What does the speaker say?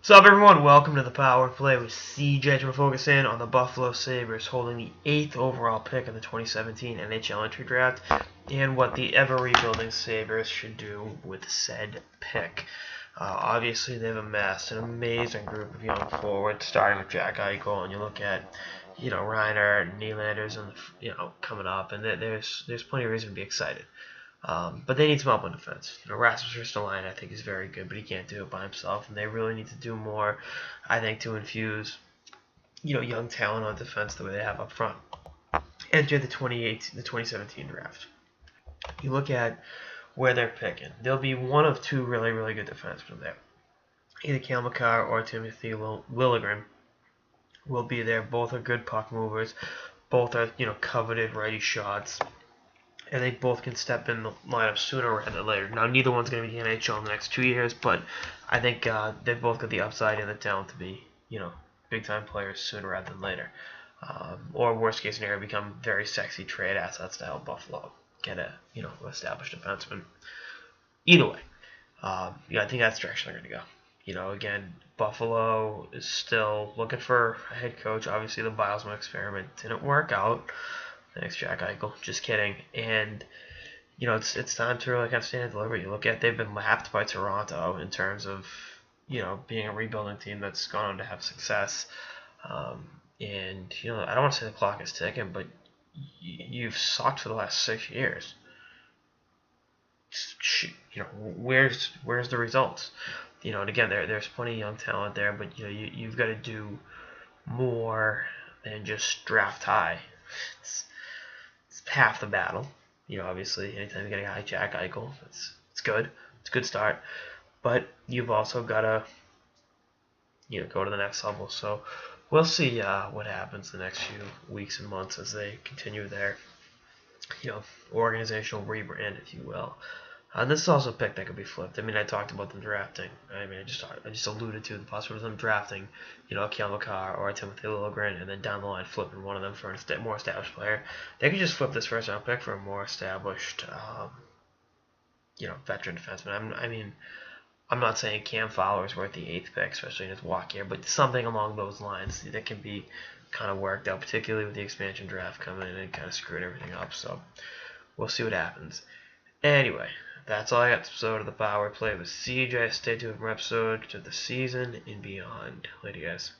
What's up, everyone? Welcome to the Power Play with CJ. We're focusing on the Buffalo Sabres holding the 8th overall pick in the 2017 NHL Entry Draft and what the ever-rebuilding Sabres should do with said pick. Obviously, they've amassed an amazing group of young forwards, starting with Jack Eichel, and you look at, Reiner and Nylander's, and coming up, and there's plenty of reason to be excited. But they need some help on defense. Rasmus Ristolainen, I think, is very good, but he can't do it by himself, and they really need to do more, I think, to infuse, young talent on defense the way they have up front. Enter the 2017 draft. You look at where they're picking. There'll be one of two really, really good defensemen there. Either Cale Makar or Timothy Liljegren will be there. Both are good puck movers. Both are, coveted righty shots. And they both can step in the lineup sooner rather than later. Now, neither one's going to be the NHL in the next 2 years, but I think they've both got the upside and the talent to be, big-time players sooner rather than later. Or, worst-case scenario, become very sexy trade assets to help Buffalo get a, established defenseman. Either way, I think that's the direction they're going to go. Again, Buffalo is still looking for a head coach. Obviously, the Bilesman experiment didn't work out. Thanks, Jack Eichel. Just kidding. And, it's time to really kind of stand and deliver. You look at, they've been lapped by Toronto in terms of, being a rebuilding team that's gone on to have success. And, I don't want to say the clock is ticking, but you've sucked for the last 6 years. Where's the results? And again, there's plenty of young talent there, but, you've got to do more than just draft high. It's half the battle. Obviously, anytime you get a guy like Jack Eichel, it's good. It's a good start. But you've also got to, go to the next level. So we'll see what happens the next few weeks and months as they continue their, organizational rebrand, if you will. This is also a pick that could be flipped. I talked about them drafting. I just alluded to the possibility of them drafting, a Cale Makar or a Timothy Liljegren, and then down the line flipping one of them for a more established player. They could just flip this first round pick for a more established, veteran defenseman. I'm not saying Cam Fowler's worth the 8th pick, especially in his walk year, but something along those lines that can be kind of worked out, particularly with the expansion draft coming in and kind of screwing everything up. So we'll see what happens. Anyway, that's all I got this episode of the Power Play with CJ. Stay tuned for episode to the season and beyond. Later, guys.